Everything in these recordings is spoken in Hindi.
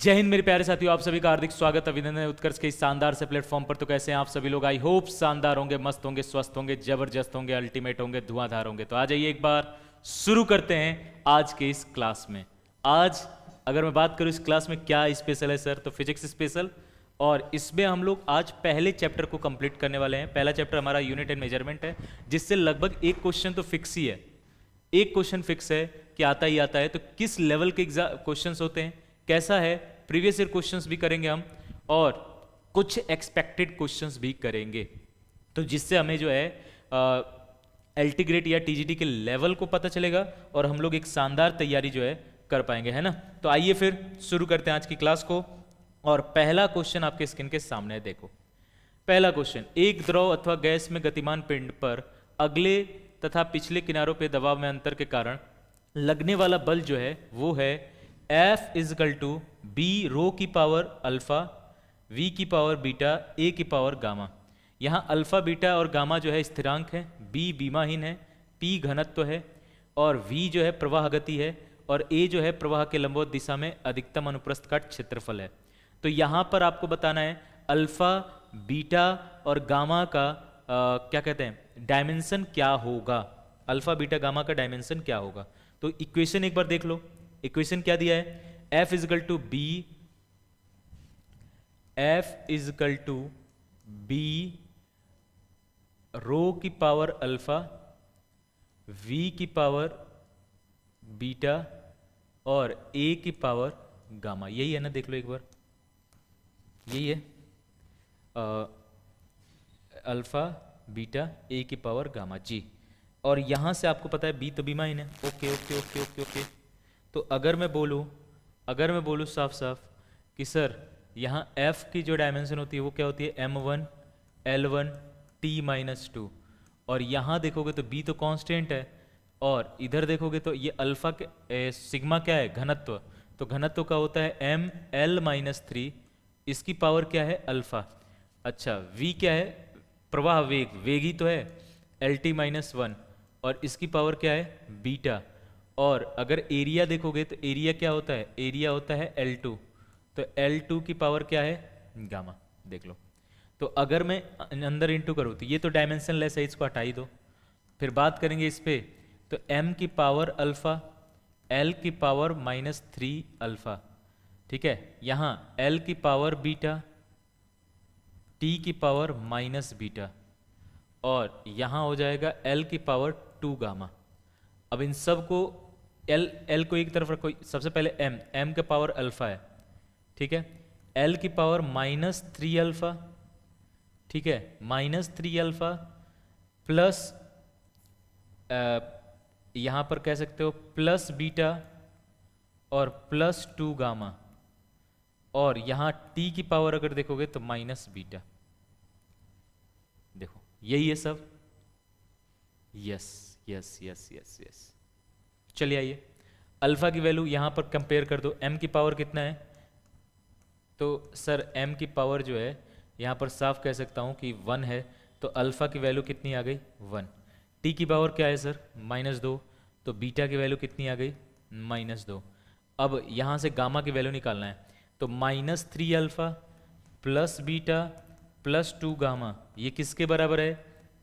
जय हिंद मेरे प्यारे साथियों, आप सभी का हार्दिक स्वागत अभिनंदन उत्कर्ष के इस शानदार से प्लेटफॉर्म पर। तो कैसे हैं आप सभी लोग? आई होप शानदार होंगे, मस्त होंगे, स्वस्थ होंगे, जबरदस्त होंगे, अल्टीमेट होंगे, धुआंधार होंगे। तो आ जाइए एक बार शुरू करते हैं आज के इस क्लास में। आज अगर मैं बात करूं इस क्लास में क्या स्पेशल है सर, तो फिजिक्स स्पेशल। और इसमें हम लोग आज पहले चैप्टर को कंप्लीट करने वाले हैं। पहला चैप्टर हमारा यूनिट एंड मेजरमेंट है, जिससे लगभग एक क्वेश्चन तो फिक्स ही है। एक क्वेश्चन फिक्स है कि आता ही आता है। तो किस लेवल के क्वेश्चंस होते हैं, कैसा है, प्रीवियस ईयर क्वेश्चंस भी करेंगे हम और कुछ एक्सपेक्टेड क्वेश्चंस भी करेंगे, तो जिससे हमें जो है एलटी ग्रेड या टीजीटी के लेवल को पता चलेगा और हम लोग एक शानदार तैयारी जो है कर पाएंगे, है ना। तो आइए फिर शुरू करते हैं आज की क्लास को। और पहला क्वेश्चन आपके स्क्रीन के सामने है, देखो। पहला क्वेश्चन, एक द्रव अथवा गैस में गतिमान पिंड पर अगले तथा पिछले किनारों पे दबाव में अंतर के कारण लगने वाला बल जो है वो है F is equal to B rho की पावर अल्फा, V की पावर बीटा, A की पावर गामा। यहाँ अल्फा, बीटा और गामा जो है स्थिरांक है, B बीमाहीन है, P घनत्व है और V जो है प्रवाह गति है और A जो है प्रवाह के लंबवत दिशा में अधिकतम अनुप्रस्थ काट क्षेत्रफल है। तो यहाँ पर आपको बताना है अल्फा, बीटा और गामा का क्या कहते हैं डायमेंशन क्या होगा। अल्फा, बीटा, गामा का डायमेंशन क्या होगा। तो इक्वेशन एक बार देख लो। इक्वेशन क्या दिया है, F is equal to B, F is equal to B rho की पावर अल्फा, V की पावर बीटा और A की पावर गामा। यही है ना, देख लो एक बार, यही है अल्फा, बीटा, A की पावर गामा जी। और यहां से आपको पता है B तो बीमाहीन है। Okay okay okay okay okay. तो अगर मैं बोलूँ साफ साफ कि सर यहाँ F की जो डायमेंशन होती है वो क्या होती है, M1 L1 T-2। और यहाँ देखोगे तो B तो कांस्टेंट है और इधर देखोगे तो ये अल्फा के सिग्मा क्या है, घनत्व। तो घनत्व का होता है ML-3, इसकी पावर क्या है, अल्फा। अच्छा, V क्या है, प्रवाह वेग, वेग ही तो है, LT-1 और इसकी पावर क्या है, बीटा। और अगर एरिया देखोगे तो एरिया क्या होता है, एरिया होता है L2, तो L2 की पावर क्या है, गामा। देख लो। तो अगर मैं अंदर इंटू करूँ तो ये तो डायमेंशन लेस है, इसको हटा ही दो। फिर बात करेंगे इस पे, तो M की पावर अल्फा, L की पावर -3 अल्फा, ठीक है। यहाँ L की पावर बीटा, T की पावर माइनस बीटा और यहाँ हो जाएगा L की पावर 2 गामा। अब इन सब को L को एक तरफ रखो। सबसे पहले M का पावर अल्फा है, ठीक है। L की पावर -3 अल्फा, ठीक है, -3 अल्फा प्लस यहाँ पर कह सकते हो प्लस बीटा और +2 गामा। और यहाँ T की पावर अगर देखोगे तो माइनस बीटा। देखो यही है सब। Yes yes yes yes yes. चलिए आइए, अल्फा की वैल्यू यहाँ पर कंपेयर कर दो। M की पावर कितना है, तो सर M की पावर जो है यहाँ पर साफ कह सकता हूँ कि 1 है। तो अल्फा की वैल्यू कितनी आ गई, 1। T की पावर क्या है सर, -2, तो बीटा की वैल्यू कितनी आ गई, -2। अब यहाँ से गामा की वैल्यू निकालना है, तो -3 अल्फा प्लस बीटा +2 गामा, ये किसके बराबर है,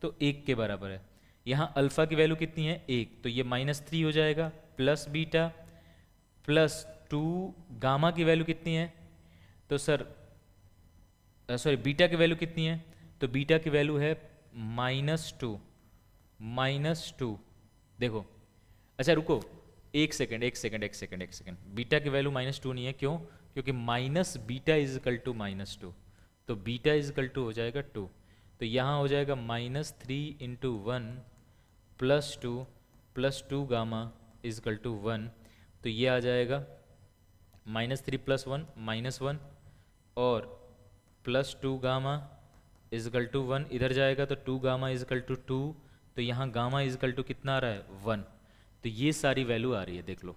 तो 1 के बराबर है। यहाँ अल्फा की वैल्यू कितनी है, 1, तो ये -3 हो जाएगा प्लस बीटा +2 गामा की वैल्यू कितनी है, तो सर सॉरी बीटा की वैल्यू कितनी है, तो बीटा की वैल्यू है -2। देखो, अच्छा रुको, एक सेकेंड। बीटा की वैल्यू -2 नहीं है, क्यों, क्योंकि माइनस बीटा इजकल टू -2, तो बीटा इजकल टू हो जाएगा 2। तो यहाँ हो जाएगा -3 × 1 +2 गामा इजकल टू 1। तो ये आ जाएगा -3 + 1 -1 और +2 गामा इजकल टू 1, इधर जाएगा तो 2 गामा इजकल टू 2। तो यहाँ गामा इजकल टू कितना आ रहा है, 1। तो ये सारी वैल्यू आ रही है, देख लो,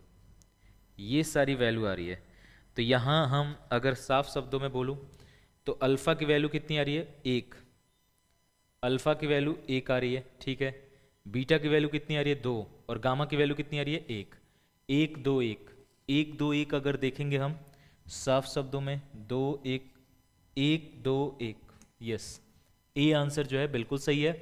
ये सारी वैल्यू आ रही है। तो यहाँ हम अगर साफ शब्दों में बोलूँ तो अल्फा की वैल्यू कितनी आ रही है, 1। अल्फा की वैल्यू 1 आ रही है, ठीक है। बीटा की वैल्यू कितनी आ रही है, 2। और गामा की वैल्यू कितनी आ रही है, 1। 1 2 1 1 2 1 अगर देखेंगे हम साफ शब्दों में 2 1 1 2 1, यस, ए आंसर जो है बिल्कुल सही है,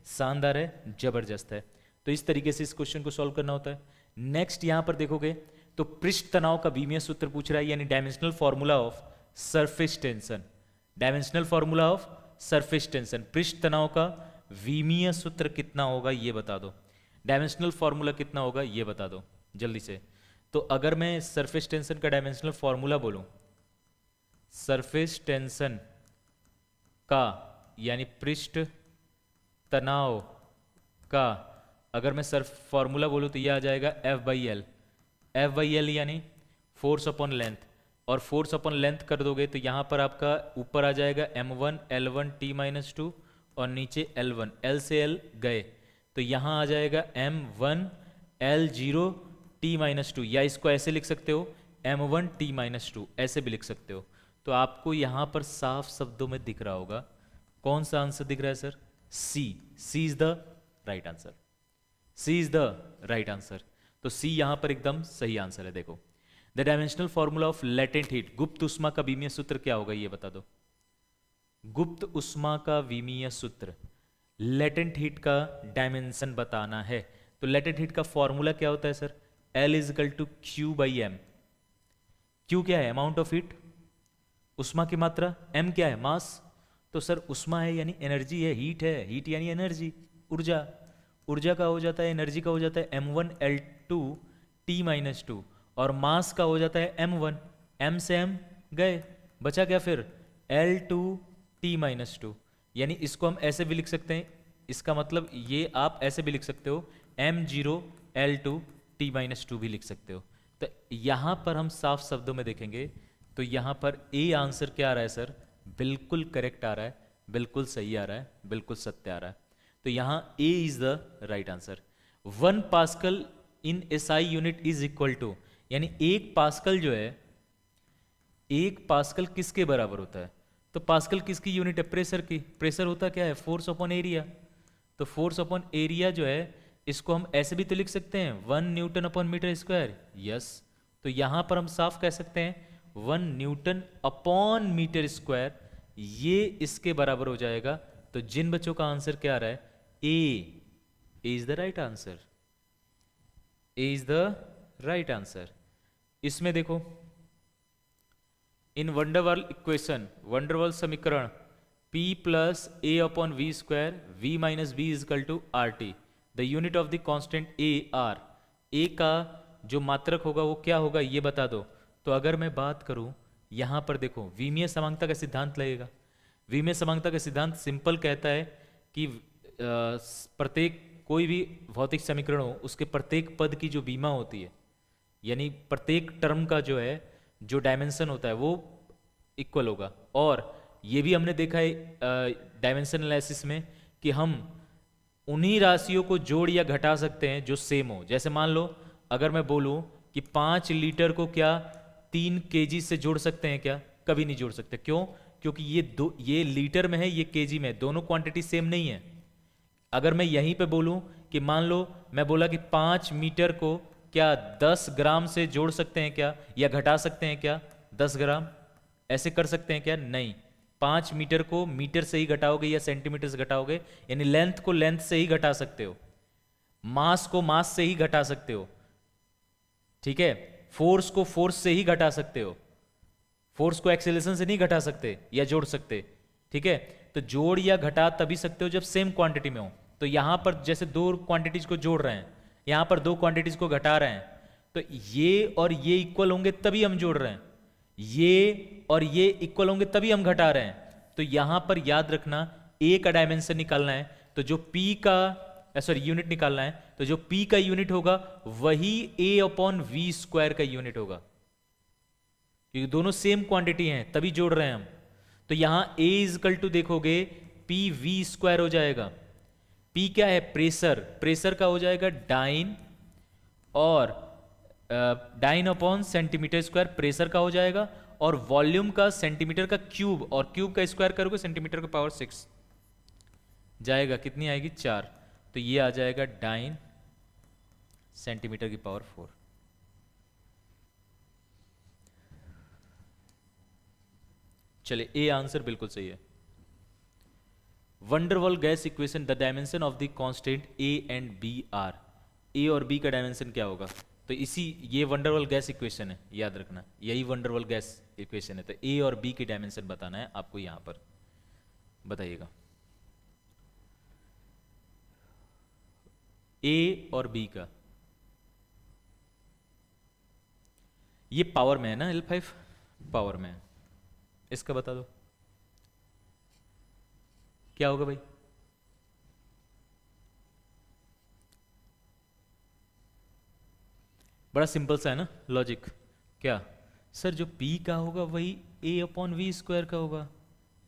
शानदार है, जबरदस्त है। तो इस तरीके से इस क्वेश्चन को सॉल्व करना होता है। नेक्स्ट यहां पर देखोगे तो पृष्ठ तनाव का विमीय सूत्र पूछ रहा है, यानी dimensional formula of surface tension. Dimensional formula of surface tension, पृष्ठ तनाव का विमीय सूत्र कितना होगा ये बता दो। डायमेंशनल फॉर्मूला कितना होगा ये बता दो जल्दी से। तो अगर मैं सरफेस टेंशन का डायमेंशनल फॉर्मूला बोलूं, सरफेस टेंशन का यानी पृष्ठ तनाव का अगर मैं सर्फ फॉर्मूला बोलूं तो ये आ जाएगा F/L। F/L यानी फोर्स अपॉन लेंथ, और फोर्स अपॉन लेंथ कर दोगे तो यहाँ पर आपका ऊपर आ जाएगा m1 L1 T-2 और नीचे L1, L से L गए तो यहाँ आ जाएगा m1 L0 T-2, या इसको ऐसे लिख सकते हो m1 T-2, ऐसे भी लिख सकते हो। तो आपको यहाँ पर साफ शब्दों में दिख रहा होगा, कौन सा आंसर दिख रहा है sir? C is the right answer, C is the right answer. तो सी यहां पर एकदम सही आंसर है। देखो, the dimensional formula of latent heat, गुप्त उष्मा का विमीय सूत्र क्या होगा ये बता दो। गुप्त उष्मा का विमीय सूत्र, लेटेंट हीट का डायमेंशन बताना है तो लेटेंट हीट का फॉर्मूला क्या होता है सर? L = Q/m। Q क्या है? अमाउंट ऑफ हीट, उष्मा की मात्रा, m क्या है? मास। तो सर उष्मा है यानी एनर्जी है, हीट है, हीट यानी एनर्जी, ऊर्जा। ऊर्जा का हो जाता है, एनर्जी का हो जाता है m1 L2 T-2 और मास का हो जाता है m1, m से m गए, बचा क्या फिर? L2 T-2। यानी इसको हम ऐसे भी लिख सकते हैं, इसका मतलब ये आप ऐसे भी लिख सकते हो m0 L2 T-2 भी लिख सकते हो। तो यहाँ पर हम साफ शब्दों में देखेंगे तो यहाँ पर ए आंसर क्या आ रहा है सर? बिल्कुल करेक्ट आ रहा है, बिल्कुल सही आ रहा है, बिल्कुल सत्य आ रहा है। तो यहाँ A is the right answer. 1 pascal in SI unit is equal to, यानी 1 पास्कल जो है, 1 पास्कल किसके बराबर होता है? तो पास्कल किसकी यूनिट है? प्रेशर की। प्रेशर होता क्या है? Force upon area. तो फोर्स अपॉन एरिया जो है इसको हम ऐसे भी तो लिख सकते हैं 1 newton upon metre square. Yes, तो यहां पर हम साफ कह सकते हैं 1 न्यूटन अपॉन मीटर स्क्वायर, ये इसके बराबर हो जाएगा। तो जिन बच्चों का आंसर क्या आ रहा है? A is the right answer, A is the right answer. इसमें देखो, इन वंडरवाल इक्वेशन, वंडरवाल समीकरण, P + A/v², V - B = RT, the unit of the constant A R, A का जो मात्रक होगा वो क्या होगा ये बता दो। तो अगर मैं बात करूं यहां पर देखो, विमीय समांगता का सिद्धांत लगेगा। विमीय समांगता का सिद्धांत सिंपल कहता है कि प्रत्येक कोई भी भौतिक समीकरण हो उसके प्रत्येक पद की जो विमा होती है, यानी प्रत्येक टर्म का जो है जो डायमेंशन होता है वो इक्वल होगा। और ये भी हमने देखा है डायमेंशन एनालिसिस में कि हम उन्हीं राशियों को जोड़ या घटा सकते हैं जो सेम हो। जैसे मान लो अगर मैं बोलूं कि 5 लीटर को क्या 3 kg से जोड़ सकते हैं क्या? कभी नहीं जोड़ सकते। क्यों? क्योंकि ये लीटर में है, ये kg में है, दोनों क्वांटिटी सेम नहीं है। अगर मैं यहीं पे बोलूं कि मान लो मैं बोला कि 5 मीटर को क्या 10 ग्राम से जोड़ सकते हैं क्या, या घटा सकते हैं क्या 10 ग्राम, ऐसे कर सकते हैं क्या? नहीं। 5 मीटर को मीटर से ही घटाओगे या सेंटीमीटर से घटाओगे, यानी लेंथ को लेंथ से ही घटा सकते हो, मास को मास से ही घटा सकते हो, ठीक है, फोर्स को फोर्स से ही घटा सकते हो, फोर्स को एक्सेलरेशन से नहीं घटा सकते या जोड़ सकते, ठीक है। तो जोड़ या घटा तभी सकते हो जब सेम क्वांटिटी में हो। तो यहां पर जैसे 2 क्वांटिटीज को जोड़ रहे हैं, यहां पर 2 क्वांटिटीज को घटा रहे हैं, तो ये और ये इक्वल होंगे तभी हम जोड़ रहे हैं, ये और ये इक्वल होंगे तभी हम घटा रहे हैं। तो यहां पर याद रखना ए का डायमेंशन निकालना है, तो जो पी का यूनिट निकालना है, तो जो पी का यूनिट होगा वही A/v² का यूनिट होगा, क्योंकि दोनों सेम क्वांटिटी हैं तभी जोड़ रहे हैं हम। तो यहां A = देखोगे PV² हो जाएगा। P क्या है? प्रेशर, प्रेशर का हो जाएगा डाइन, और dyne upon centimetre square pressure का हो जाएगा, और वॉल्यूम का सेंटीमीटर का क्यूब, और क्यूब का स्क्वायर करोगे सेंटीमीटर का पावर 6 जाएगा, कितनी आएगी? 4। तो ये आ जाएगा डाइन सेंटीमीटर की पावर 4। चलिए ए आंसर बिल्कुल सही है। Van der Waals gas equation, the dimension of the constant A and B are. A और बी का डायमेंशन क्या होगा? तो इसी ये वंडरवॉल गैस इक्वेशन है, याद रखना, यही वंडरवॉल गैस इक्वेशन है। तो ए और बी के डायमेंशन बताना है आपको, यहां पर बताइएगा। ए और बी का, ये पावर में है ना, L5 पावर में है, इसका बता दो क्या होगा भाई? बड़ा सिंपल सा है ना लॉजिक। क्या सर, जो P का होगा वही A/V² का होगा।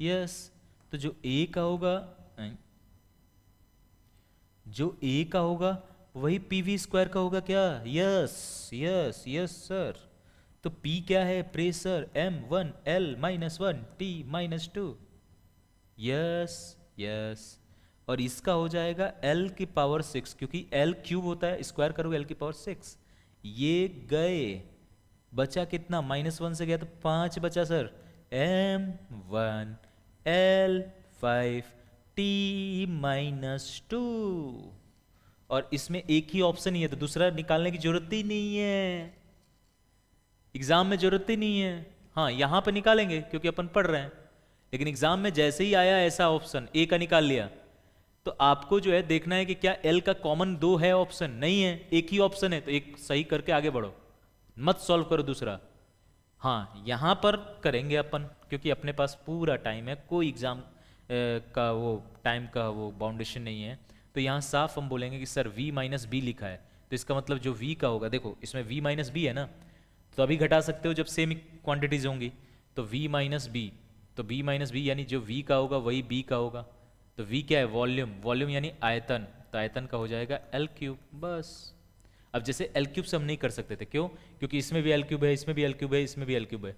यस, तो जो A का होगा, जो A का होगा वही PV² का होगा क्या? Yes yes yes sir. तो P क्या है? Pressure M1 L-1 T-2। Yes yes, और इसका हो जाएगा L⁶, क्योंकि L क्यूब होता है, स्क्वायर करो L⁶। ये गए, बचा कितना? -1 से गया तो 5 बचा सर। M1 L5 T-2, और इसमें एक ही ऑप्शन ही है, तो दूसरा निकालने की जरूरत ही नहीं है, एग्जाम में जरूरत ही नहीं है। हाँ यहां पर निकालेंगे क्योंकि अपन पढ़ रहे हैं, लेकिन एग्जाम में जैसे ही आया ऐसा ऑप्शन ए का निकाल लिया, तो आपको जो है देखना है कि क्या एल का कॉमन 2 है ऑप्शन? नहीं है, एक ही ऑप्शन है, तो एक सही करके आगे बढ़ो, मत सॉल्व करो दूसरा। हाँ यहां पर करेंगे अपन, क्योंकि अपने पास पूरा टाइम है, कोई एग्जाम का वो टाइम का वो बाउंडेशन नहीं है। तो यहाँ साफ हम बोलेंगे कि सर V-B लिखा है, तो इसका मतलब जो V का होगा, देखो इसमें V-B है ना, तो अभी घटा सकते हो जब सेम क्वांटिटीज होंगी, तो V-B, तो B-B यानी जो V का होगा वही B का होगा। तो V क्या है? वॉल्यूम, वॉल्यूम यानी आयतन, तो आयतन का हो जाएगा L3 बस। अब जैसे L3 से हम नहीं कर सकते थे, क्यों? क्योंकि इसमें भी L3 है, इसमें भी L3 है, इसमें भी L3 है,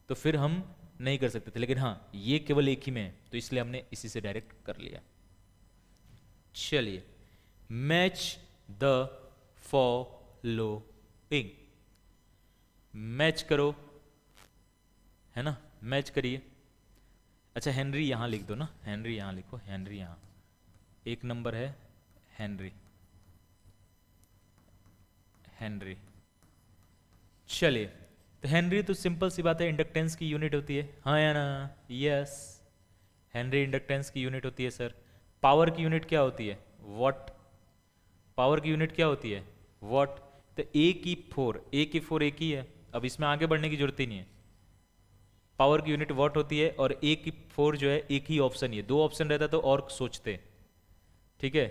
तो फिर हम नहीं कर सकते थे। लेकिन हाँ ये केवल एक ही में है, तो इसलिए हमने इसी से डायरेक्ट कर लिया। चलिए, मैच द फॉलोइंग, मैच करो, है ना, मैच करिए। अच्छा हेनरी यहां लिख दो ना, हेनरी यहां लिखो, हेनरी यहां एक नंबर है, हेनरी, हेनरी। चलिए, तो हेनरी तो सिंपल सी बात है, इंडक्टेंस की यूनिट होती है, हाँ या ना? यस, हेनरी इंडक्टेंस की यूनिट होती है सर। पावर की यूनिट क्या होती है? वॉट। पावर की यूनिट क्या होती है? वॉट। तो A⁴ एक ही है, अब इसमें आगे बढ़ने की जरूरत ही नहीं है। पावर की यूनिट वॉट होती है, और A⁴ जो है एक ही ऑप्शन, ये 2 ऑप्शन रहता तो और सोचते, ठीक है।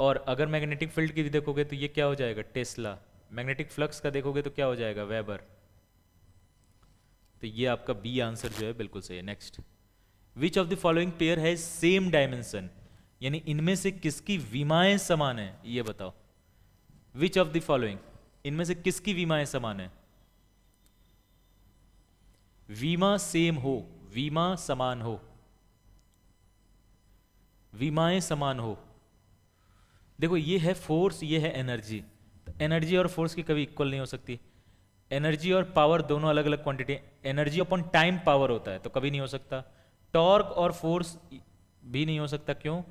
और अगर मैग्नेटिक फील्ड की भी देखोगे तो ये क्या हो जाएगा? टेस्ला। मैग्नेटिक फ्लक्स का देखोगे तो क्या हो जाएगा? वेबर। तो ये आपका बी आंसर जो है बिल्कुल सही है। Next, which of the following pair है सेम डायमेंशन, यानी इनमें से किसकी विमाएं समान है, ये बताओ। विच ऑफ द फॉलोइंग, इनमें से किसकी विमाएं समान है? विमा सेम हो, विमा समान हो, विमाएं समान हो। देखो ये है फोर्स, ये है एनर्जी, तो एनर्जी और फोर्स की कभी इक्वल नहीं हो सकती। एनर्जी और पावर दोनों अलग अलग quantity, energy upon time power होता है, तो कभी नहीं हो सकता। टॉर्क और फोर्स भी नहीं हो सकता, क्यों?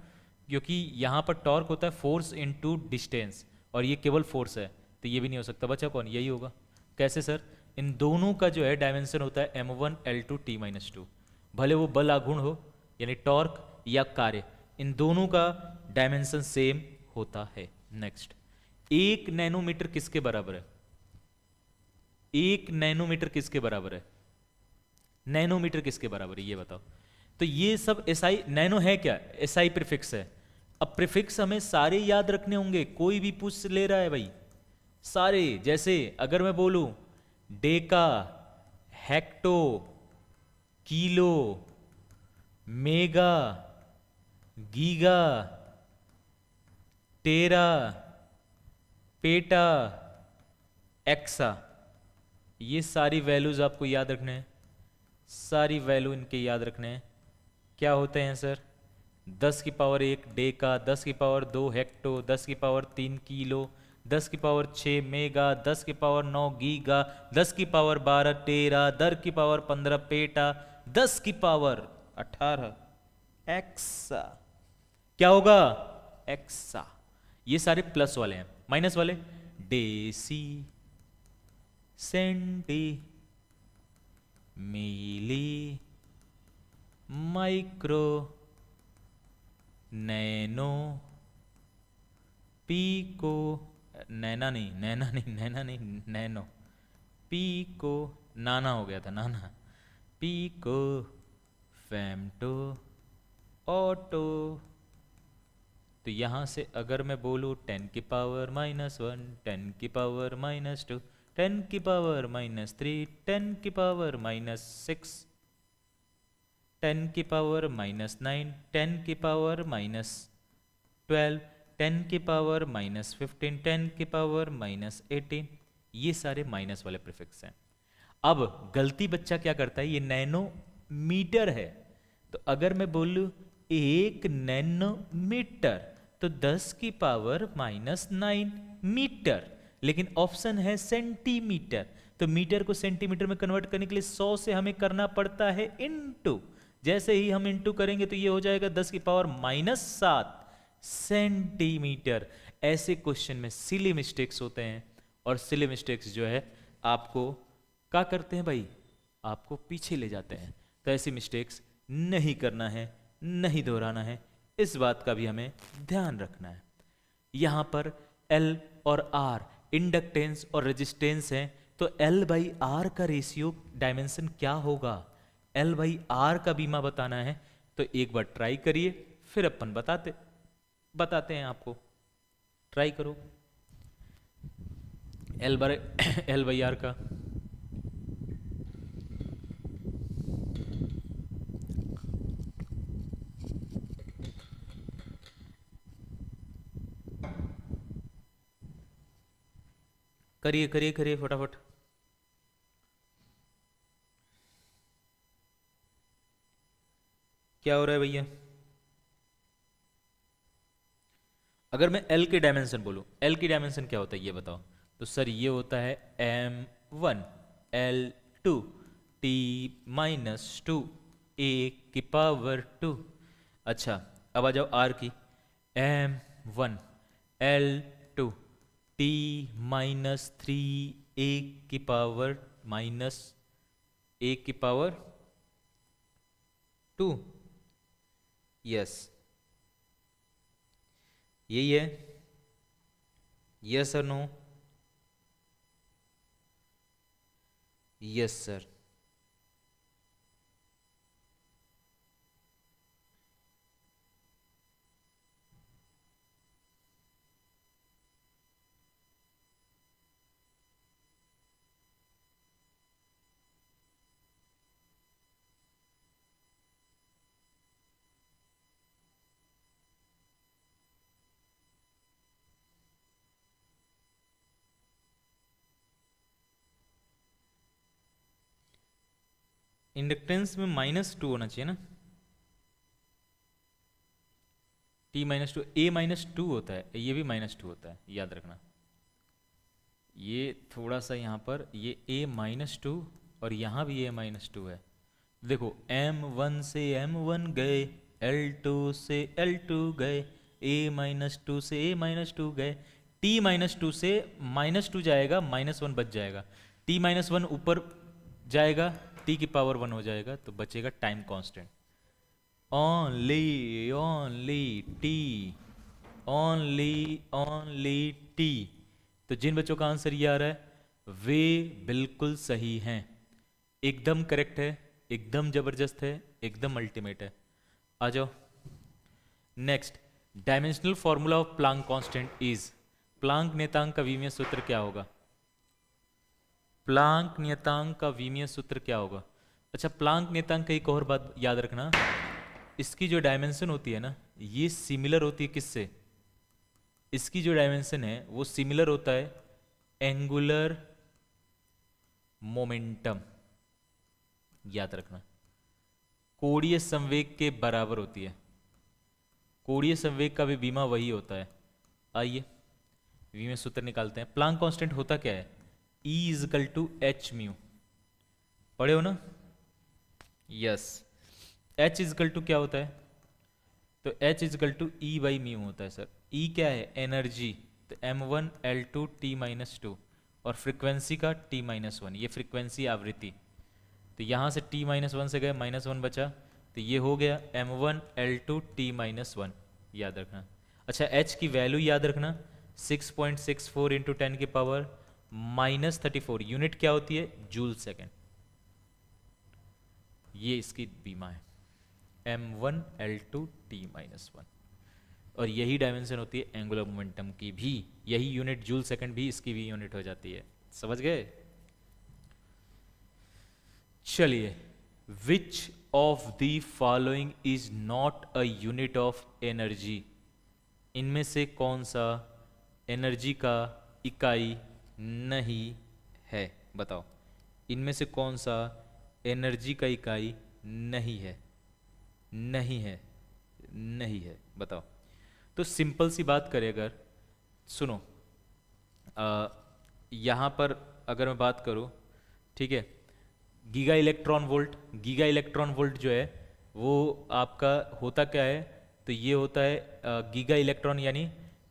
क्योंकि यहां पर टॉर्क होता है फोर्स इनटू डिस्टेंस, और ये केवल फोर्स है, तो ये भी नहीं हो सकता। बचा कौन? यही होगा। कैसे सर? इन दोनों का जो है डायमेंशन होता है M1 L2 T-2, भले वो बल आघूर्ण हो यानी टॉर्क या कार्य, इन दोनों का डायमेंशन सेम होता है। नेक्स्ट, 1 नैनोमीटर किसके बराबर है? 1 नैनोमीटर किसके बराबर है? नैनोमीटर किसके बराबर है ये बताओ। तो ये सब एसआई, नैनो है क्या? एसआई प्रीफिक्स है। अब प्रीफिक्स हमें सारे याद रखने होंगे, कोई भी पूछ ले रहा है भाई सारे। जैसे अगर मैं बोलूं deca, hecto, kilo, mega, giga, tera, peta, exa, ये सारी वैल्यूज आपको याद रखने हैं, सारी वैल्यू इनके याद रखने हैं। क्या होते हैं sir? 10⁻1 Deka, 10⁻2 hecto, 10⁻3 kilo, 10⁻6 mega, 10⁻9 giga, 10⁻12 टेरा, 10⁻15 पेटा, 10 की पावर 18 एक्सा क्या होगा? एक्सा। ये सारे प्लस वाले हैं, माइनस वाले डेसी, सेंटी, मिली, माइक्रो, नैनो, पीको, नैना नहीं, नैनो, पीको, नाना हो गया था, नाना, पीको, फेमटो, ऑटो। तो यहां से अगर मैं बोलूँ 10 की पावर -1, 10 की पावर -2, 10 की पावर -3, 10 की पावर -6, 10 की पावर -9, 10 की पावर -12, 10 की पावर -15, 10 की पावर -18, ये सारे माइनस वाले प्रीफिक्स हैं। अब गलती बच्चा क्या करता है, ये नैनो मीटर है, तो अगर मैं बोलूं 1 नैनोमीटर तो 10 की पावर -9 मीटर, लेकिन ऑप्शन है सेंटीमीटर, तो मीटर को सेंटीमीटर में कन्वर्ट करने के लिए 100 से हमें करना पड़ता है इनटू। जैसे ही हम इनटू करेंगे तो ये हो जाएगा 10 की पावर -7 सेंटीमीटर। ऐसे क्वेश्चन में सिली मिस्टेक्स होते हैं, और सिली मिस्टेक्स जो है आपको क्या करते हैं भाई, आपको पीछे ले जाते हैं। तो ऐसी मिस्टेक्स नहीं करना है, नहीं दोहराना है, इस बात का भी हमें ध्यान रखना है। यहां पर L और R इंडक्टेंस और रेजिस्टेंस है, तो L बाई आर का रेशियो डायमेंशन क्या होगा, L बाई आर का बीमा बताना है। तो एक बार ट्राई करिए, फिर अपन बताते हैं आपको। ट्राई करो L बाई आर का। करिए फटाफट। क्या हो रहा है भैया? अगर मैं L की डायमेंशन बोलूं, L की डायमेंशन क्या होता है ये बताओ। तो सर ये होता है M1 L2 T-2 A की पावर 2। अच्छा अब आ जाओ R की, M1 L2 T-3 A की पावर -2। यस यही है, यस और नो? Yes sir. इंडक्टेंस में -2 होना चाहिए ना, T-2 A-2 होता है, ये भी -2 होता है, याद रखना। ये थोड़ा सा यहाँ पर ये A-2 और यहाँ भी A-2 है। देखो M1 से M1 गए, L2 से L2 गए, A-2 से A-2 गए, T-2 से -2 जाएगा, -1 बच जाएगा, T-1 ऊपर जाएगा, T की पावर 1 हो जाएगा, तो बचेगा time constant. Only T, only T. तो जिन बच्चों का आंसर ये आ रहा है वे बिल्कुल सही हैं, एकदम करेक्ट है, एकदम जबरदस्त है, एकदम अल्टीमेट है। आ जाओ next. Dimensional formula of Planck constant is, Planck नियतांक का विमीय सूत्र क्या होगा? प्लांक नियतांक का विमीय सूत्र क्या होगा? अच्छा प्लांक नियतांक का एक और बात याद रखना, इसकी जो डायमेंशन होती है ना, ये सिमिलर होती है किससे? इसकी जो डायमेंशन है वो सिमिलर होता है एंगुलर मोमेंटम, याद रखना, कोणीय संवेग के बराबर होती है। कोणीय संवेग का भी बीमा वही होता है। आइए विमीय सूत्र निकालते हैं। प्लांक कांस्टेंट होता क्या है? E = h म्यू, पढ़े हो ना? यस, एच इजकल टू क्या होता है? तो H is equal to E by mu होता है सर। ई क्या है? एनर्जी। तो m1 L2 T-2 और फ्रीक्वेंसी का T-1, ये फ्रीक्वेंसी आवृत्ति। तो यहाँ से T-1 से गए, -1 बचा, तो ये हो गया m1 L2 T-1, याद रखना। अच्छा, h की वैल्यू याद रखना, 6.64 इंटू 10⁻⁻34। यूनिट क्या होती है? Joule second. ये इसकी बीमा है, m1 L2 T-1। और यही डायमेंशन होती है एंगुलर मोमेंटम की भी, यही यूनिट जूल सेकेंड भी इसकी भी यूनिट हो जाती है। समझ गए? चलिए, which of the following is not a unit of energy? इनमें से कौन सा एनर्जी का इकाई नहीं है? बताओ, इनमें से कौन सा एनर्जी का इकाई नहीं है? नहीं है, नहीं है, बताओ। तो सिंपल सी बात करें अगर, सुनो, यहाँ पर अगर मैं बात करूँ, ठीक है, giga electron volt, giga electron volt जो है वो आपका होता क्या है? तो ये होता है गीगा इलेक्ट्रॉन यानी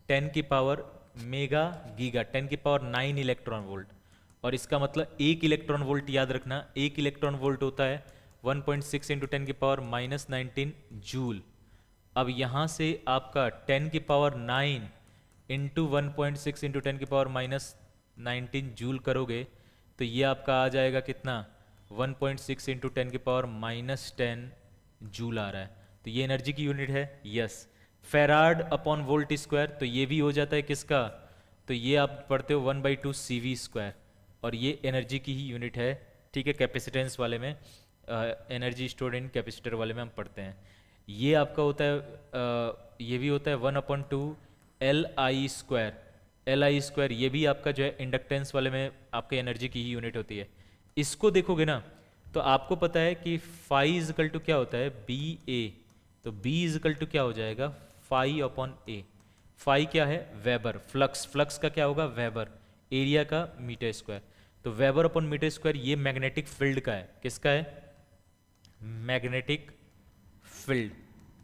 10 की पावर मेगा गीगा, 10 की पावर 9 इलेक्ट्रॉन वोल्ट। और इसका मतलब एक इलेक्ट्रॉन वोल्ट, याद रखना, एक इलेक्ट्रॉन वोल्ट होता है 1.6 इंटू 10 की पावर -19 जूल। अब यहाँ से आपका 10 की पावर 9 इंटू 1.6 इंटू 10 की पावर -19 जूल करोगे तो ये आपका आ जाएगा कितना? 1.6 इंटू 10 की पावर -10 जूल आ रहा है। तो ये एनर्जी की यूनिट है। Yes, farad upon volt square, तो ये भी हो जाता है किसका? तो ये आप पढ़ते हो 1/2 CV², और ये एनर्जी की ही यूनिट है। ठीक है, कैपेसिटेंस वाले में, एनर्जी स्टोर्ड इन कैपेसिटर वाले में हम पढ़ते हैं। ये आपका होता है ये भी होता है 1/2 LI²। LI², ये भी आपका जो है इंडक्टेंस वाले में आपके एनर्जी की ही यूनिट होती है। इसको देखोगे ना तो आपको पता है कि फाई इजकल टू क्या होता है? BA। तो B इजकल टू क्या हो जाएगा? Phi upon A। फाई क्या है? वेबर। फ्लक्स, फ्लक्स का क्या होगा? वेबर। एरिया का मीटर स्क्वायर। तो वेबर अपॉन मीटर स्क्वायर, ये मैग्नेटिक फील्ड का है। किसका है? Magnetic field.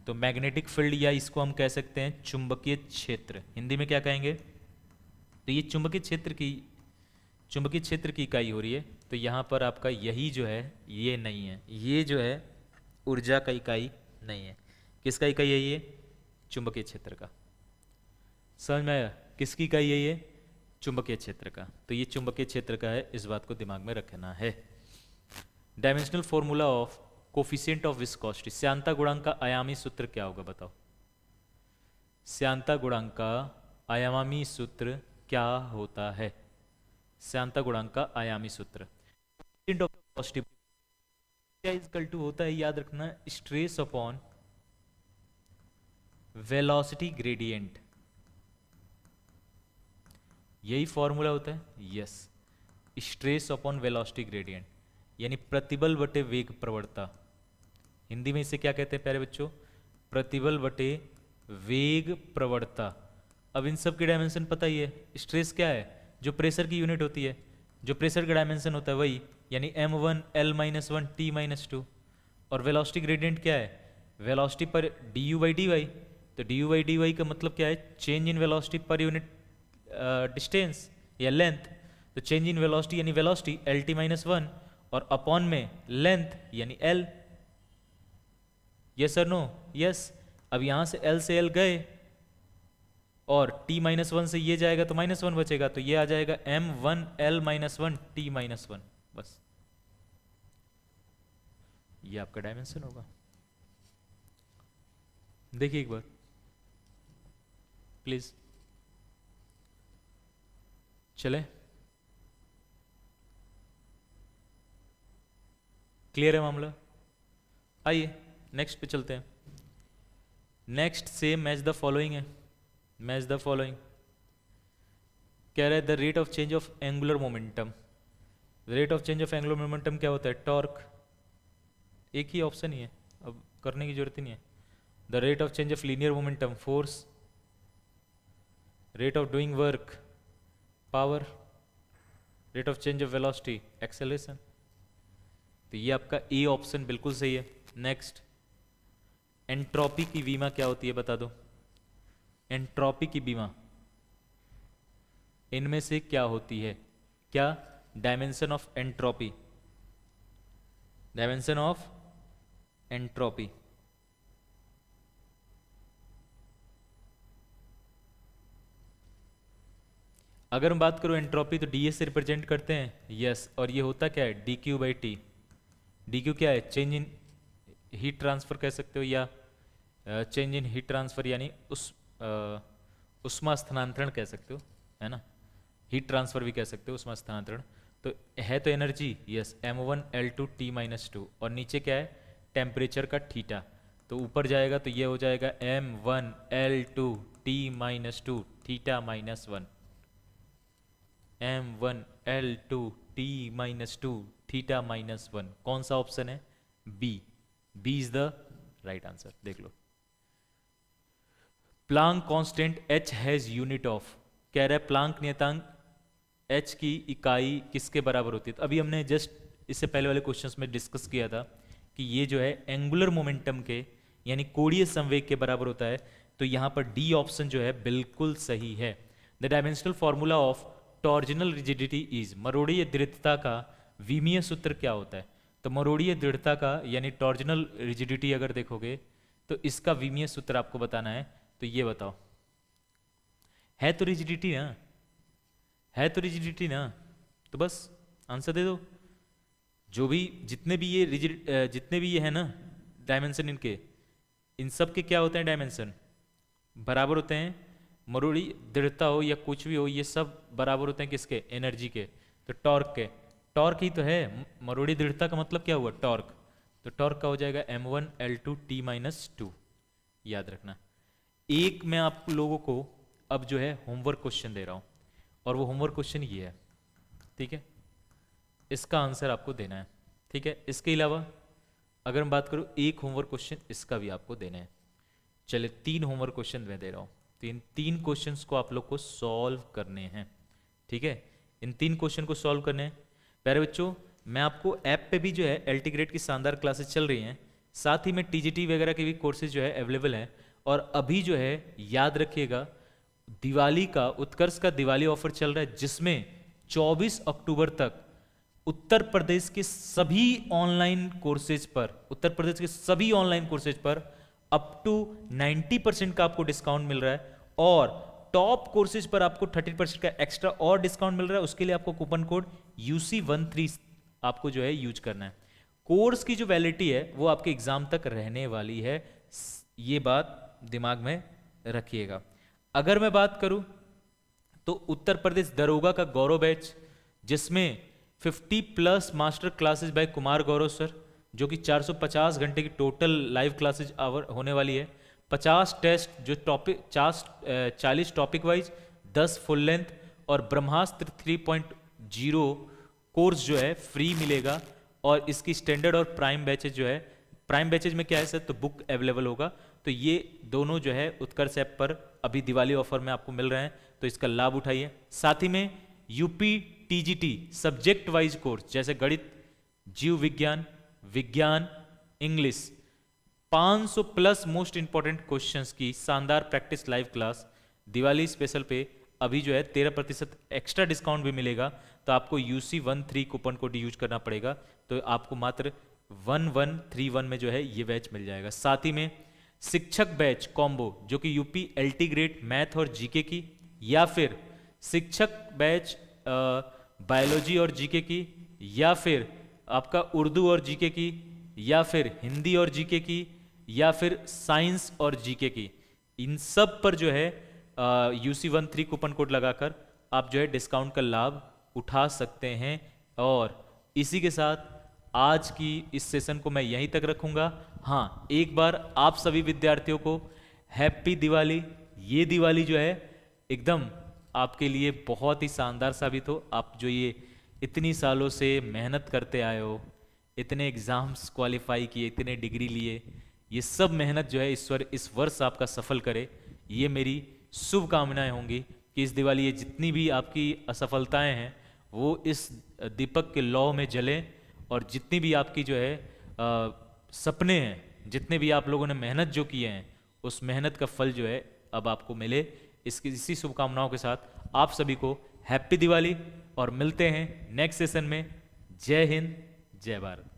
तो मैग्नेटिक फील्ड, या इसको हम कह सकते हैं चुंबकीय क्षेत्र, हिंदी में क्या कहेंगे? तो ये चुंबकीय क्षेत्र की इकाई हो रही है। तो यहाँ पर आपका यही जो है ये नहीं है, ये जो है ऊर्जा का इकाई नहीं है। किसका इकाई है ये? चुंबकीय क्षेत्र का। समझ में आया? किसकी इकाई है ये? चुंबकीय क्षेत्र का। तो ये चुंबकीय क्षेत्र का है, इस बात को दिमाग में रखना है। Dimensional formula of coefficient of viscosity, श्यानता गुणांक का आयामी सूत्र क्या होगा? बताओ, श्यानता गुणांक का आयामी सूत्र क्या होता है? श्यानता गुणांक का आयामी सूत्र इक्वल टू होता है, याद रखना, स्ट्रेस अपॉन वेलोसिटी ग्रेडियंट। यही फॉर्मूला होता है। Yes, stress upon velocity gradient, यानी प्रतिबल बटे वेग प्रवणता। हिंदी में इसे क्या कहते हैं प्यारे बच्चों? प्रतिबल बटे वेग प्रवणता। अब इन सब की डायमेंशन पता ही है। स्ट्रेस क्या है? जो प्रेशर की यूनिट होती है, जो प्रेशर का डायमेंशन होता है वही, यानी m1 L-1 T-2। और वेलोसिटी ग्रेडियंट क्या है? वेलोसिटी पर du/dy। तो du/dy का मतलब क्या है? Change in velocity per unit distance या लेंथ। तो चेंज इन वेलोसिटी यानी वेलोसिटी LT-1, और अपॉन में लेंथ यानी L। यस और नो? यस। अब यहां से L से L गए और T-1 से ये जाएगा तो -1 बचेगा, तो ये आ जाएगा m1L-1 T-1। बस ये आपका डायमेंशन होगा। देखिए एक बार प्लीज, चले? क्लियर है मामला? आइए नेक्स्ट पे चलते हैं। Next same match the following है। मैच द फॉलोइंग कह रहा है the rate of change of angular momentum. Rate of change of angular momentum क्या होता है? टॉर्क। एक ही ऑप्शन ही है, अब करने की जरूरत ही नहीं है। The rate of change of linear momentum force. Rate of doing work power. Rate of change of velocity acceleration. तो ये आपका ए ऑप्शन बिल्कुल सही है। नेक्स्ट, एंट्रोपी की विमा क्या होती है बता दो। एंट्रोपी की विमा इनमें से क्या होती है? क्या? Dimension of entropy, dimension of entropy. अगर हम बात करूं एंट्रोपी तो डी से रिप्रेजेंट करते हैं, यस। और ये होता क्या है? D Q by T. D Q क्या है? चेंज इन हीट ट्रांसफर कह सकते हो, या चेंज इन हीट ट्रांसफर यानी उष्मा स्थानांतरण कह सकते हो, है ना। हीट ट्रांसफर भी कह सकते हो, उष्मा स्थानांतरण। तो है तो एनर्जी, यस, m1L2T-2। और नीचे क्या है? टेम्परेचर का थीटा। तो ऊपर जाएगा तो ये हो जाएगा m1L2T-2 थीटा -1, m1L2T-2 थीटा -1। कौन सा ऑप्शन है? B. B is the right answer. देख लो, Planck constant H has unit of, कह रहा है प्लांक नियतांक H की इकाई किसके बराबर होती है? तो अभी हमने जस्ट इससे पहले वाले क्वेश्चंस में डिस्कस किया था कि ये जो है एंगुलर मोमेंटम के यानी कोणीय संवेग के बराबर होता है। तो यहाँ पर डी ऑप्शन जो है बिल्कुल सही है। The dimensional formula of torsional rigidity is, मरोड़ीय दृढ़ता का विमीय सूत्र क्या होता है? तो मरोड़ीय दृढ़ता का यानी टॉर्जनल रिजिडिटी अगर देखोगे तो इसका विमीय सूत्र आपको बताना है। तो ये बताओ, है तो रिजिडिटी ना, है तो रिजिडिटी ना, तो बस आंसर दे दो। जो भी जितने भी ये है ना डायमेंशन, इनके इन सब के क्या होते हैं? डायमेंशन बराबर होते हैं। मरोड़ी दृढ़ता हो या कुछ भी हो, ये सब बराबर होते हैं किसके? एनर्जी के। तो टॉर्क के, टॉर्क ही तो है। मरोड़ी दृढ़ता का मतलब क्या हुआ? टॉर्क। तो टॉर्क का हो जाएगा m1L2T-2। याद रखना। एक मैं आप लोगों को अब जो है होमवर्क क्वेश्चन दे रहा हूं, और वो होमवर्क क्वेश्चन ये है, ठीक है। इसका आंसर आपको देना है, ठीक है। इसके अलावा अगर हम बात करूं एक होमवर्क क्वेश्चन इसका भी आपको देना है। चले 3 होमवर्क क्वेश्चन मैं दे रहा हूं। तो इन 3 क्वेश्चंस को आप लोग को सॉल्व करने हैं, ठीक है। इन 3 क्वेश्चन को सॉल्व करने हैं। प्यारे बच्चों, मैं आपको ऐप पे भी जो है एल्टीग्रेड की शानदार क्लासेस चल रही हैं, साथ ही में टीजीटी वगैरह के भी कोर्सेज जो है अवेलेबल हैं। और अभी जो है याद रखिएगा, दिवाली का उत्कर्ष का दिवाली ऑफर चल रहा है, जिसमें 24 अक्टूबर तक उत्तर प्रदेश के सभी ऑनलाइन कोर्सेज पर अप टू 90% का आपको डिस्काउंट मिल रहा है। और टॉप कोर्सेज पर आपको 30% का एक्स्ट्रा और डिस्काउंट मिल रहा है। उसके लिए आपको कूपन कोड UC13 आपको जो है यूज करना है। कोर्स की जो वैलिडिटी है वो आपके एग्जाम तक रहने वाली है, ये बात दिमाग में रखिएगा। अगर मैं बात करूं तो उत्तर प्रदेश दरोगा का गौरव बैच, जिसमें 50+ master classes bye Kumar Gaurav sir, जो कि 450 घंटे की टोटल लाइव क्लासेज आवर होने वाली है। 50 टेस्ट जो topic 40 topic wise, 10 full length, और ब्रह्मास्त्र 3.0 कोर्स जो है फ्री मिलेगा। और इसकी स्टैंडर्ड और प्राइम बैचेज जो है, प्राइम बैचेज में क्या है सर? तो बुक अवेलेबल होगा। तो ये दोनों जो है उत्कर्ष ऐप पर अभी दिवाली ऑफर में आपको मिल रहे हैं, तो इसका लाभ उठाइए। साथ ही में UP TGT subject wise course जैसे गणित, जीव विज्ञान, विज्ञान, इंग्लिश, 500+ मोस्ट इंपॉर्टेंट क्वेश्चंस की शानदार practice live class Diwali special पे अभी जो है 13% एक्स्ट्रा डिस्काउंट भी मिलेगा। तो आपको UC13 कूपन कोड यूज करना पड़ेगा। तो आपको मात्र 1131 में जो है ये बैच मिल जाएगा। साथ ही में शिक्षक बैच कॉम्बो, जो कि यूपी एल्टीग्रेड मैथ और जीके की, या फिर शिक्षक बैच बायोलॉजी और जीके की, या फिर आपका उर्दू और जीके की, या फिर हिंदी और जीके की, या फिर साइंस और जीके की, इन सब पर जो है UC13 कूपन कोड लगाकर आप जो है डिस्काउंट का लाभ उठा सकते हैं। और इसी के साथ आज की इस सेशन को मैं यहीं तक रखूंगा। हाँ, एक बार आप सभी विद्यार्थियों को हैप्पी दिवाली। ये दिवाली जो है एकदम आपके लिए बहुत ही शानदार साबित हो। आप जो ये इतनी सालों से मेहनत करते आए हो, इतने एग्जाम्स क्वालिफाई किए, इतने डिग्री लिए, ये सब मेहनत जो है ईश्वर इस वर्ष आपका सफल करे, ये मेरी शुभकामनाएं होंगी कि इस दिवाली ये जितनी भी आपकी असफलताएं हैं वो इस दीपक के लौ में जलें और जितनी भी आपकी जो है सपने हैं, जितने भी आप लोगों ने मेहनत जो किए हैं, उस मेहनत का फल जो है अब आपको मिले। इसी शुभकामनाओं के साथ आप सभी को हैप्पी दिवाली, और मिलते हैं नेक्स्ट सेशन में। जय हिंद, जय भारत।